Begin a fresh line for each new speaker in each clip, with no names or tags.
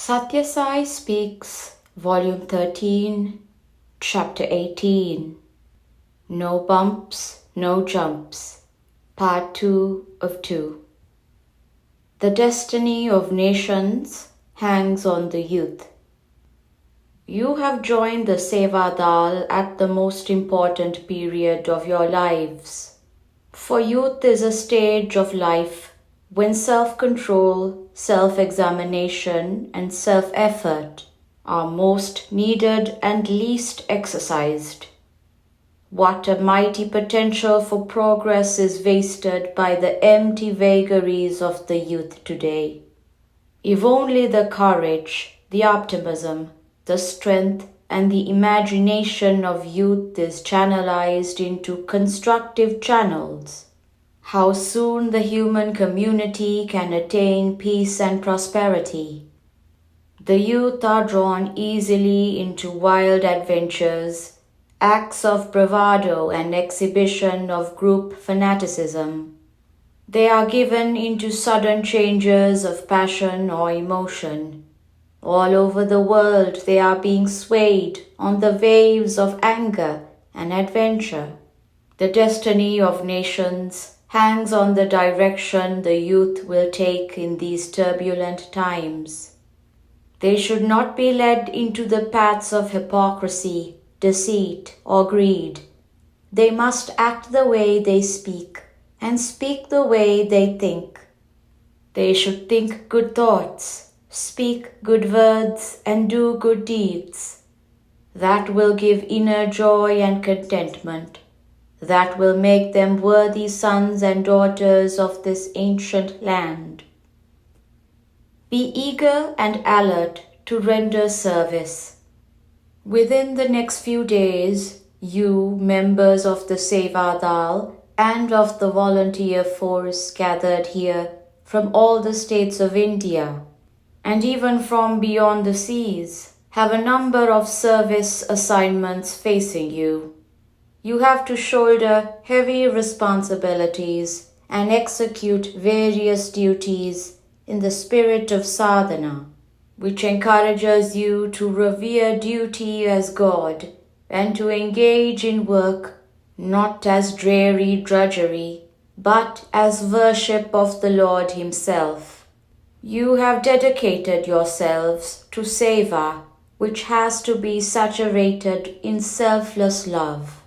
Sathya Sai Speaks, Volume 13, Chapter 18. No Bumps, No Jumps, Part 2 of 2. The destiny of nations hangs on the youth. You have joined the Seva Dal at the most important period of your lives. For youth is a stage of life when self-control, self-examination, and self-effort are most needed and least exercised. What a mighty potential for progress is wasted by the empty vagaries of the youth today. If only the courage, the optimism, the strength, and the imagination of youth is channelized into constructive channels, how soon the human community can attain peace and prosperity. The youth are drawn easily into wild adventures, acts of bravado and exhibition of group fanaticism. They are given into sudden changes of passion or emotion. All over the world they are being swayed on the waves of anger and adventure. The destiny of nations hangs on the direction the youth will take in these turbulent times. They should not be led into the paths of hypocrisy, deceit, or greed. They must act the way they speak, and speak the way they think. They should think good thoughts, speak good words, and do good deeds. That will give inner joy and contentment. That will make them worthy sons and daughters of this ancient land. Be eager and alert to render service. Within the next few days, you, members of the Seva Dal and of the volunteer force gathered here from all the states of India, and even from beyond the seas, have a number of service assignments facing you. You have to shoulder heavy responsibilities and execute various duties in the spirit of sadhana, which encourages you to revere duty as God and to engage in work not as dreary drudgery, but as worship of the Lord Himself. You have dedicated yourselves to seva, which has to be saturated in selfless love.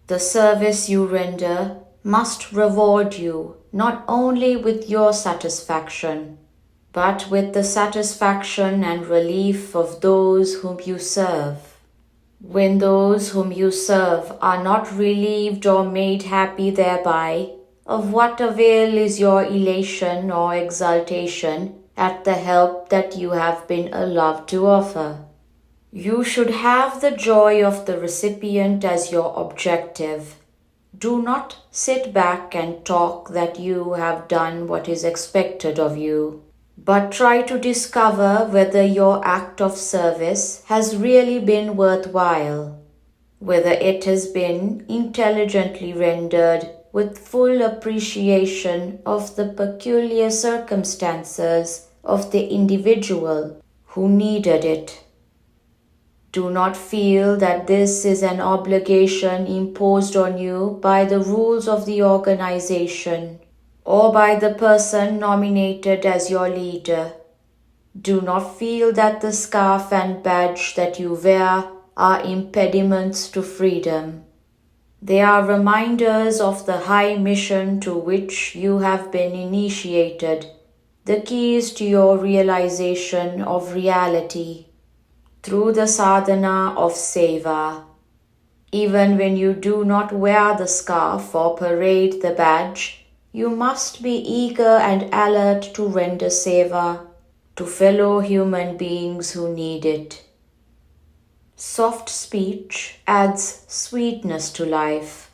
The service you render must reward you not only with your satisfaction, but with the satisfaction and relief of those whom you serve. When those whom you serve are not relieved or made happy thereby, of what avail is your elation or exultation at the help that you have been allowed to offer? You should have the joy of the recipient as your objective. Do not sit back and talk that you have done what is expected of you, but try to discover whether your act of service has really been worthwhile, whether it has been intelligently rendered with full appreciation of the peculiar circumstances of the individual who needed it. Do not feel that this is an obligation imposed on you by the rules of the organization or by the person nominated as your leader. Do not feel that the scarf and badge that you wear are impediments to freedom. They are reminders of the high mission to which you have been initiated, the keys to your realization of reality through the sadhana of seva. Even when you do not wear the scarf or parade the badge, you must be eager and alert to render seva to fellow human beings who need it. Soft speech adds sweetness to life.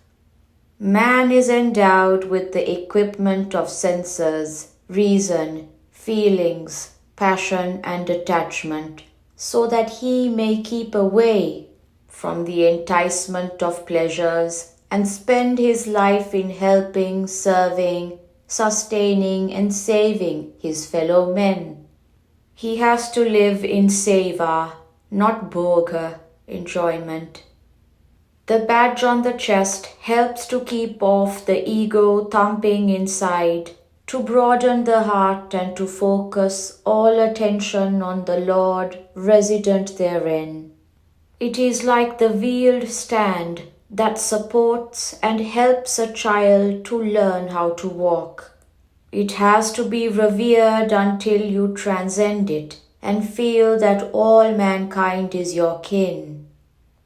Man is endowed with the equipment of senses, reason, feelings, passion, and attachment, so that he may keep away from the enticement of pleasures and spend his life in helping, serving, sustaining, and saving his fellow men. He has to live in seva, not bhoga, enjoyment. The badge on the chest helps to keep off the ego thumping inside, to broaden the heart and to focus all attention on the Lord resident therein. It is like the wheeled stand that supports and helps a child to learn how to walk. It has to be revered until you transcend it and feel that all mankind is your kin.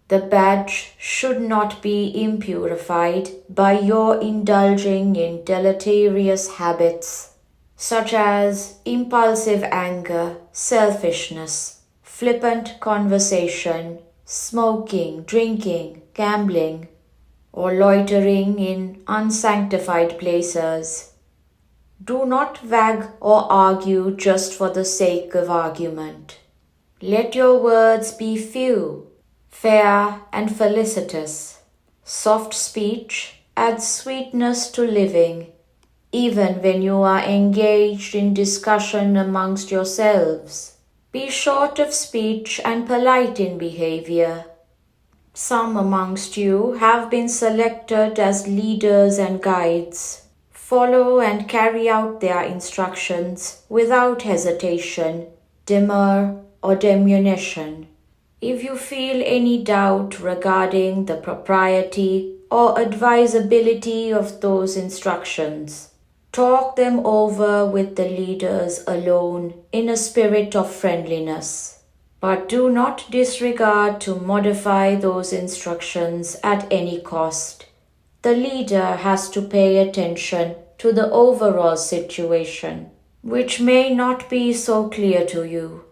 The badge should not be impurified by your indulging in deleterious habits such as impulsive anger, selfishness, flippant conversation, smoking, drinking, gambling, or loitering in unsanctified places. Do not wag or argue just for the sake of argument. Let your words be few, fair and felicitous. Soft speech adds sweetness to living, even when you are engaged in discussion amongst yourselves. Be short of speech and polite in behavior. Some amongst you have been selected as leaders and guides. Follow and carry out their instructions without hesitation, demur, or diminution. If you feel any doubt regarding the propriety or advisability of those instructions, talk them over with the leaders alone in a spirit of friendliness. But do not disregard to modify those instructions at any cost. The leader has to pay attention to the overall situation, which may not be so clear to you.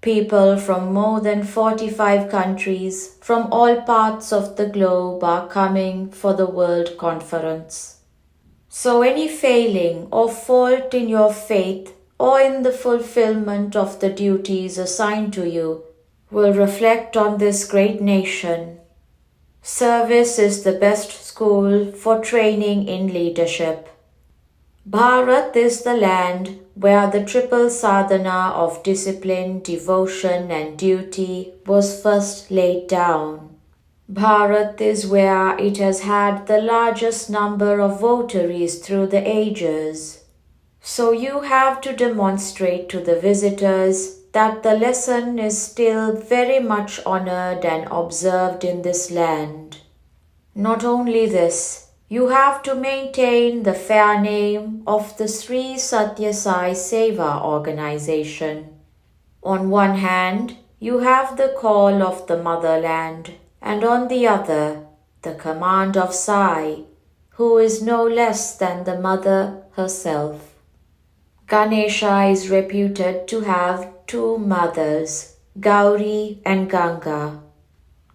People from more than 45 countries from all parts of the globe are coming for the World Conference. So any failing or fault in your faith or in the fulfillment of the duties assigned to you will reflect on this great nation. Service is the best school for training in leadership. Bharat is the land where the triple sadhana of discipline, devotion and duty was first laid down. Bharat is where it has had the largest number of votaries through the ages. So you have to demonstrate to the visitors that the lesson is still very much honored and observed in this land. Not only this, you have to maintain the fair name of the Sri Sathya Sai Seva organization. On one hand, you have the call of the motherland, and on the other, the command of Sai, who is no less than the mother herself. Ganesha is reputed to have two mothers, Gauri and Ganga.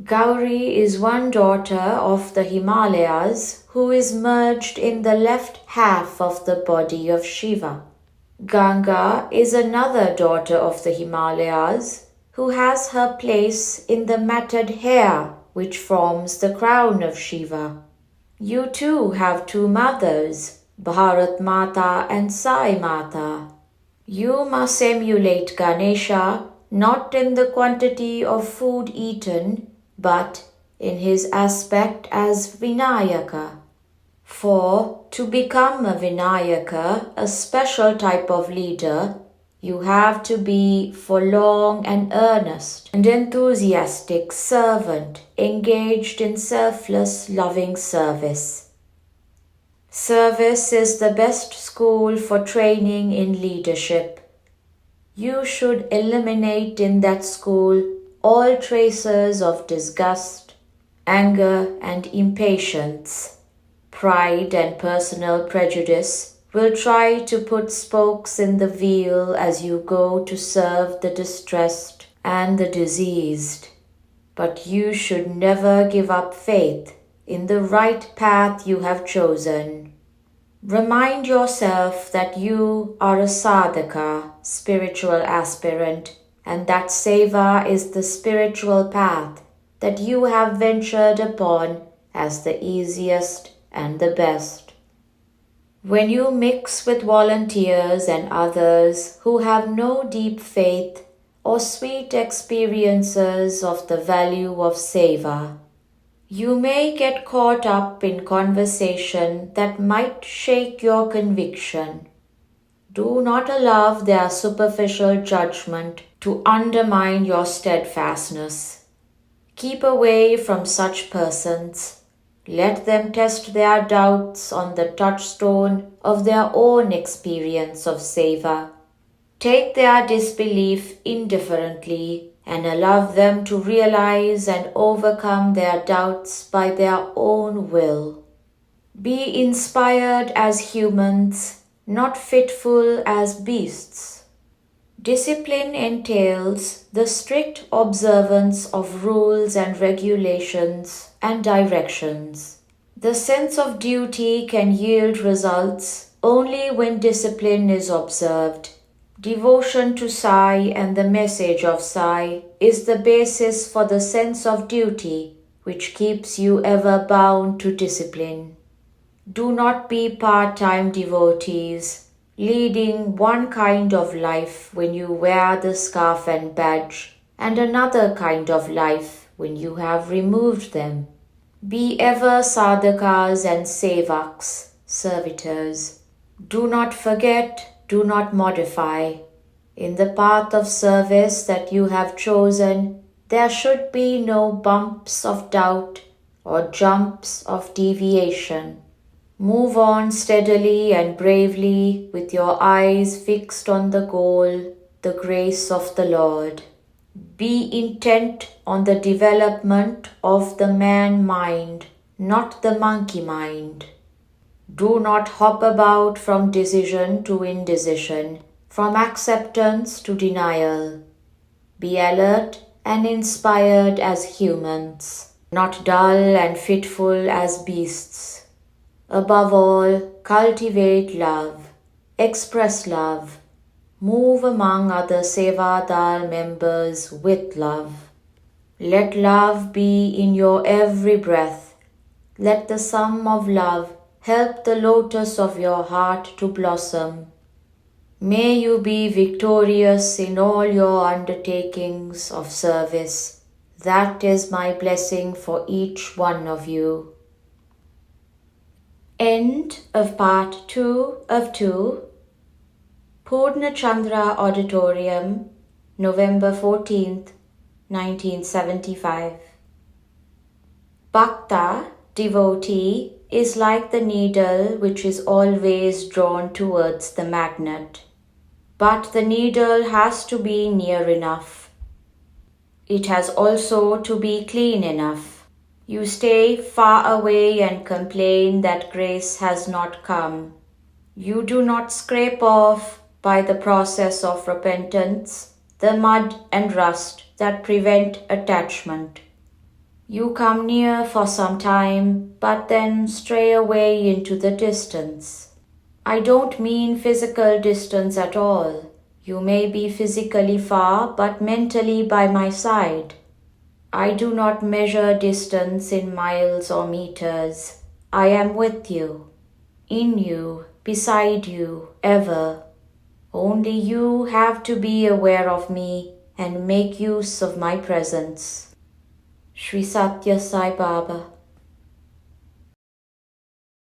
Gauri is one daughter of the Himalayas who is merged in the left half of the body of Shiva. Ganga is another daughter of the Himalayas who has her place in the matted hair which forms the crown of Shiva. You too have two mothers, Bharat Mata and Sai Mata. You must emulate Ganesha not in the quantity of food eaten, but in his aspect as Vinayaka. For to become a Vinayaka, a special type of leader, you have to be forlorn and earnest and enthusiastic servant engaged in selfless loving service. Service is the best school for training in leadership. You should eliminate in that school all traces of disgust, anger and impatience. Pride and personal prejudice will try to put spokes in the wheel as you go to serve the distressed and the diseased. But you should never give up faith in the right path you have chosen. Remind yourself that you are a sadhaka, spiritual aspirant, and that seva is the spiritual path that you have ventured upon as the easiest and the best. When you mix with volunteers and others who have no deep faith or sweet experiences of the value of seva, you may get caught up in conversation that might shake your conviction. Do not allow their superficial judgment to undermine your steadfastness. Keep away from such persons. Let them test their doubts on the touchstone of their own experience of seva. Take their disbelief indifferently and allow them to realize and overcome their doubts by their own will. Be inspired as humans, not fitful as beasts. Discipline entails the strict observance of rules and regulations and directions. The sense of duty can yield results only when discipline is observed. Devotion to Sai and the message of Sai is the basis for the sense of duty which keeps you ever bound to discipline. Do not be part-time devotees, leading one kind of life when you wear the scarf and badge, and another kind of life when you have removed them. Be ever sadhakas and sevaks, servitors. Do not forget, do not modify. In the path of service that you have chosen, there should be no bumps of doubt or jumps of deviation. Move on steadily and bravely with your eyes fixed on the goal, the grace of the Lord. Be intent on the development of the man mind, not the monkey mind. Do not hop about from decision to indecision, from acceptance to denial. Be alert and inspired as humans, not dull and fitful as beasts. Above all, cultivate love, express love, move among other Sevadar members with love. Let love be in your every breath. Let the sum of love help the lotus of your heart to blossom. May you be victorious in all your undertakings of service. That is my blessing for each one of you. End of part 2 of 2. Purna Chandra Auditorium, November 14th, 1975. Bhakta, devotee, is like the needle which is always drawn towards the magnet. But the needle has to be near enough. It has also to be clean enough. You stay far away and complain that grace has not come. You do not scrape off, by the process of repentance, the mud and rust that prevent attachment. You come near for some time, but then stray away into the distance. I don't mean physical distance at all. You may be physically far, but mentally by my side. I do not measure distance in miles or meters. I am with you, in you, beside you, ever. Only you have to be aware of me and make use of my presence. Sri Sathya Sai Baba.